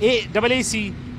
AAC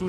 2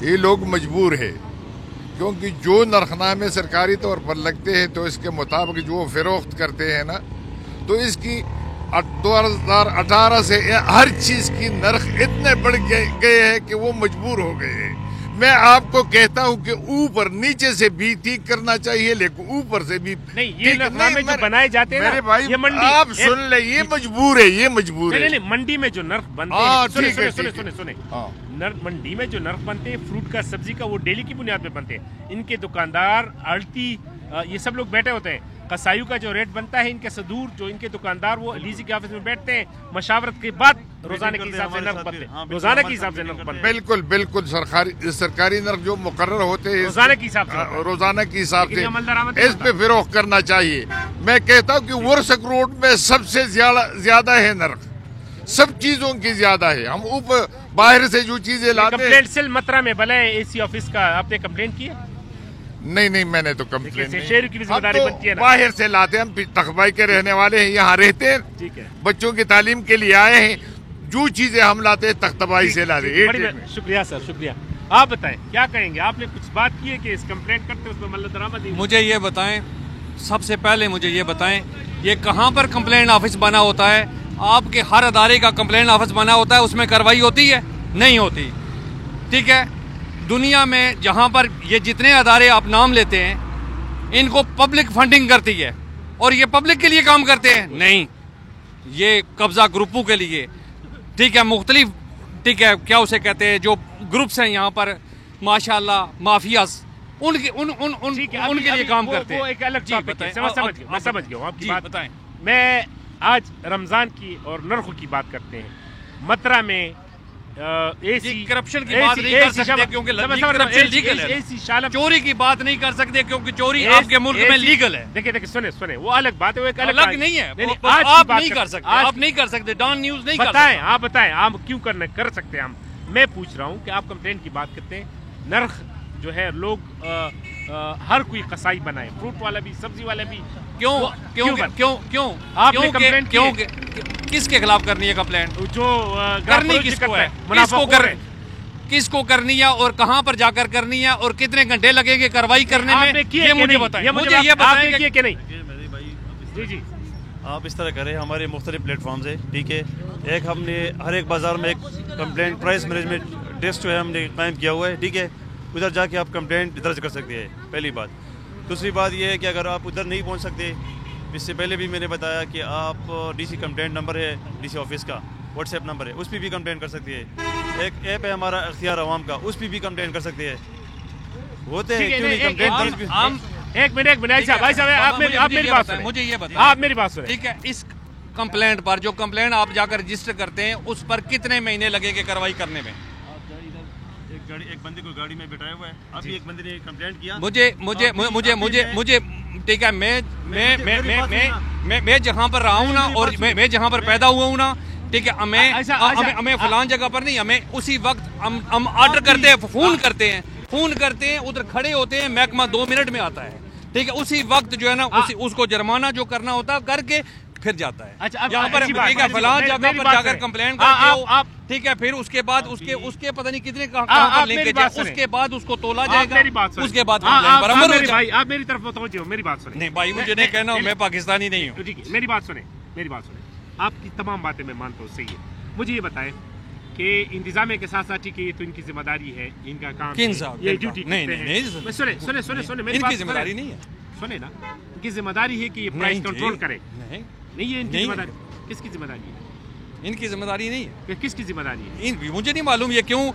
یہ لوگ مجبور ہے، کیونکہ جو نرخنامے سرکاری طور پر لگتے ہیں تو اس کے مطابق جو وہ فروخت کرتے ہیں نا، تو اس کی 2018 سے ہر چیز کی نرخ اتنے بڑھ گئے ہیں کہ وہ مجبور ہو گئے ہیں۔ میں آپ کو کہتا ہوں کہ اوپر نیچے سے بھی ٹھیک کرنا چاہیے، لیکن اوپر سے بھی نہیں، یہ نرخنامے جو بنائے جاتے ہیں میرے بھائی، یہ منڈی، آپ سن لیں، یہ مجبور ہے، یہ مجبور ہے۔ نہیں، منڈی میں جو نرخ بنتے ہیں، سنیں منڈی میں جو نرخ بنتے ہیں فروٹ کا، سبزی کا، وہ ڈیلی کی بنیاد پہ بنتے ہیں۔ ان کے دکاندار، آڑتی، یہ سب لوگ بیٹھے ہوتے ہیں۔ قصائیوں کا جو ریٹ بنتا ہے، ان کے صدور جو ان کے دکاندار، وہ لیزی کے آفس میں بیٹھتے ہیں، مشاورت کے بعد روزانہ کے حساب سے نرخ بنتے ہیں، روزانہ کے حساب سے نرخ بنتے ہیں۔ بالکل بالکل، سرکاری نرخ جو مقرر ہوتے ہیں روزانہ کے حساب سے، روزانہ کے حساب سے عملدار اس پہ فروخت کرنا چاہیے۔ میں کہتا ہوں کہ ورثک روڈ میں سب سے زیادہ ہے نرخ، سب چیزوں کی زیادہ ہے۔ ہم اوپر باہر سے جو چیزیں لاتے ہیں، کمپلینٹ سیل مترا میں بلائے اے سی آفس کا، آپ نے کمپلینٹ کی ہے؟ نہیں، میں نے تو کمپلین نہیں، شہر کی بھی ذمہ داری بنتی ہے نا، باہر سے لاتے ہیں۔ ہم تخبائی کے رہنے والے ہیں، یہاں رہتے ہیں، ٹھیک ہے، بچوں کی تعلیم کے لیے آئے ہیں، جو چیزیں ہم لاتے ہیں تختبائی سے لاتے ہیں۔ شکریہ سر، شکریہ۔ آپ بتائیں کیا کہیں گے؟ آپ نے کچھ بات کی ہے کہ اس کمپلینٹ کرتے اس میں ملت درآمد؟ مجھے یہ بتائیں، سب سے پہلے مجھے یہ بتائیں، یہ کہاں پر کمپلین آفس بنا ہوتا ہے؟ آپ کے ہر ادارے کا کمپلین آفس بنا ہوتا ہے، اس میں کارروائی ہوتی ہے؟ نہیں ہوتی، ٹھیک ہے۔ دنیا میں جہاں پر یہ جتنے ادارے آپ نام لیتے ہیں، ان کو پبلک فنڈنگ کرتی ہے، اور یہ پبلک کے لیے کام کرتے ہیں؟ نہیں، یہ قبضہ گروپوں کے لیے، ٹھیک ہے، مختلف، ٹھیک ہے، کیا اسے کہتے ہیں، جو گروپس ہیں یہاں پر ماشاءاللہ مافیاز، ان کے لیے کام کرتے ہیں۔ وہ ایک الگ ٹاپک ہے، میں سمجھ گیا ہوں آپ کی بات۔ بتائیں، میں آج رمضان کی اور نرخ کی بات کرتے ہیں۔ مترا میں کرپشن کی بات نہیں کر سکتے کیونکہ کرپشن لیگل ہے، چوری کی بات نہیں کر سکتے کیونکہ چوری آپ کے ملک میں لیگل ہے۔ دیکھیں سنیں، وہ الگ بات ہے، وہ ایک الگ نہیں ہے، آپ نہیں کر سکتے، آپ نہیں کر سکتے، ڈان نیوز نہیں کر سکتے۔ آپ بتائیں، آپ کیوں کر سکتے ہیں؟ ہم، میں پوچھ رہا ہوں کہ آپ کمپلین کی بات کرتے ہیں، نرخ جو ہے لوگ ہر کوئی قصائی بنائے، فروٹ والا بھی، سبزی والا بھی، کیوں آپ نے کمپلین کیوں کس کے خلاف کرنی ہے کمپلینٹ؟ جو کرنی کس کو ہے، کس کو کرنی ہے، اور کہاں پر جا کر کرنی ہے، اور کتنے گھنٹے لگیں گے کارروائی کرنے میں، یہ مجھے بتائیں، مجھے یہ بتائیں کہ نہیں۔ جی آپ اس طرح کریں، ہمارے مختلف پلیٹ فارمز ہیں، ٹھیک ہے۔ ایک ہم نے ہر ایک بازار میں ایک کمپلینٹ پرائس مینجمنٹ ڈیسک جو ہے ہم نے قائم کیا ہوا ہے، ٹھیک ہے۔ ادھر جا کے آپ کمپلینٹ درج کر سکتے ہیں، پہلی بات۔ دوسری بات یہ ہے کہ اگر آپ ادھر نہیں پہنچ سکتے، اس سے پہلے بھی میں نے بتایا کہ آپ ڈی سی کمپلینٹ نمبر ہے ڈی سی آفس کا، واٹس ایپ نمبر ہے، اس پہ بھی کمپلین کر سکتے ہیں۔ ایک ایپ ہے ہمارا اختیار عوام کا، اس پہ بھی کمپلین کر سکتے ہیں، ہوتے ہیں کیوں نہیں کمپلین۔ ایک منٹ بھائی صاحب، آپ میری بات سنیں، مجھے یہ بتائیں، آپ میری بات سنیں، ٹھیک ہے۔ اس کمپلینٹ پر، جو کمپلینٹ آپ جا کر رجسٹر کرتے ہیں، اس پر کتنے مہینے لگے گے کارروائی کرنے میں؟ ایک بندے کو گاڑی میں بٹھایا ہوا ہے، ابھی ایک بندے نے کمپلینٹ کیا، مجھے ٹھیک ہے، میں جہاں پر رہا ہوں نا، اور میں جہاں پر پیدا ہوا ہوں نا، ٹھیک ہے، ہمیں فلان جگہ پر نہیں، ہمیں اسی وقت ہم آرڈر کرتے ہیں، فون کرتے ہیں، ادھر کھڑے ہوتے ہیں، محکمہ 2 منٹ میں آتا ہے، ٹھیک ہے، اسی وقت جو ہے نا اس کو جرمانہ جو کرنا ہوتا ہے کر کے پھر جاتا ہے۔ یہاں پر ٹھیک ہے، فلان جگہ پر جا کر کمپلین کرتے، ٹھیک ہے، پھر اس کے بعد اس کے پتہ نہیں کتنے کہاں پر لیں گے، اس کے بعد اس کو تولا جائے گا، اس کے بعد برابر ہو جائے گا۔ آپ میری طرف متوجہ ہو، میری بات سنیں۔ نہیں بھائی، مجھے نہیں کہنا میں پاکستانی نہیں ہوں۔ ٹھیک ہے، میری بات سنیں، آپ کی تمام باتیں میں مانتا ہوں، صحیح ہے۔ مجھے یہ بتائیں کہ انتظامیہ کے ساتھ ساتھ، ٹھیک ہے، یہ تو ان کی ذمہ داری ہے، ان کا کام، یہ ڈیوٹی کرتے ہیں۔ سنیں، میری بات ذمہ داری نہیں ہے، سنیں نا، ان کی ذمہ داری ہے کہ یہ پرائس کنٹرول کرے۔ نہیں، یہ ان کی ذمہ داری، کس کی ذمہ داری ہے؟ ان کی ذمہ داری نہیں ہے۔ کس کی ذمہ داری ہے؟ مجھے نہیں معلوم یہ کیوں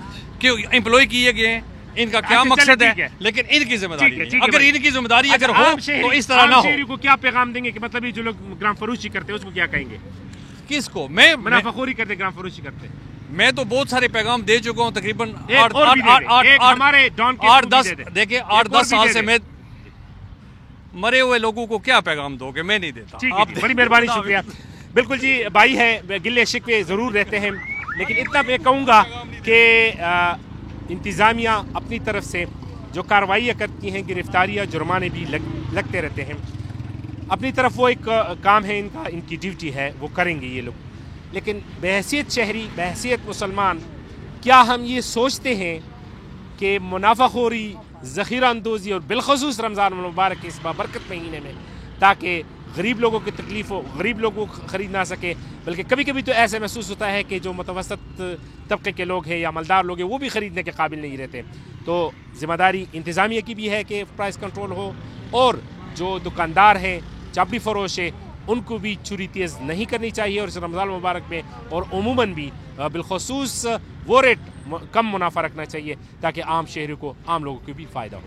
امپلائی کیے گئے ہیں، ان کا کیا مقصد ہے، لیکن ان کی ذمہ داری ہے۔ اگر ان کی ذمہ داری اگر ہو تو اس طرح نہ ہو۔ شہری کو کیا پیغام دیں گے کہ مطلب یہ جو لوگ گرام فروشی کرتے ہیں اس کو کیا کہیں گے؟ کس کو؟ میں منافع خوری کرتے، گرام فروشی کرتے، میں تو بہت سارے پیغام دے چکا ہوں، تقریباً 8-10 سال سے میں مرے ہوئے لوگوں کو کیا پیغام دو گے؟ میں نہیں دیتا۔ بڑی مہربانی، شکریہ۔ بالکل جی، بھائی ہے، گلے شکوے ضرور رہتے ہیں، لیکن اتنا میں کہوں گا کہ انتظامیہ اپنی طرف سے جو کارروائیاں کرتی ہیں، گرفتاریاں، جرمانے بھی لگتے رہتے ہیں، اپنی طرف وہ ایک کام ہے ان کا، ان کی ڈیوٹی ہے، وہ کریں گے یہ لوگ۔ لیکن بحیثیت شہری، بحیثیت مسلمان، کیا ہم یہ سوچتے ہیں کہ کہ منافع خوری، ذخیرہ اندوزی اور بالخصوص رمضان المبارک کے اس بابرکت مہینے میں، تاکہ غریب لوگوں کی تکلیف ہو، غریب لوگوں کو خرید نہ سکے، بلکہ کبھی کبھی تو ایسے محسوس ہوتا ہے کہ جو متوسط طبقے کے لوگ ہیں یا مالدار لوگ ہیں وہ بھی خریدنے کے قابل نہیں رہتے. تو ذمہ داری انتظامیہ کی بھی ہے کہ پرائس کنٹرول ہو، اور جو دکاندار ہیں، چاپڑی فروش ہیں، ان کو بھی چھری تیز نہیں کرنی چاہیے، اور اس رمضان المبارک میں اور عموماً بھی بالخصوص وہ ریٹ کم منافع رکھنا چاہیے تاکہ عام شہریوں کو، عام لوگوں کو بھی فائدہ ہو.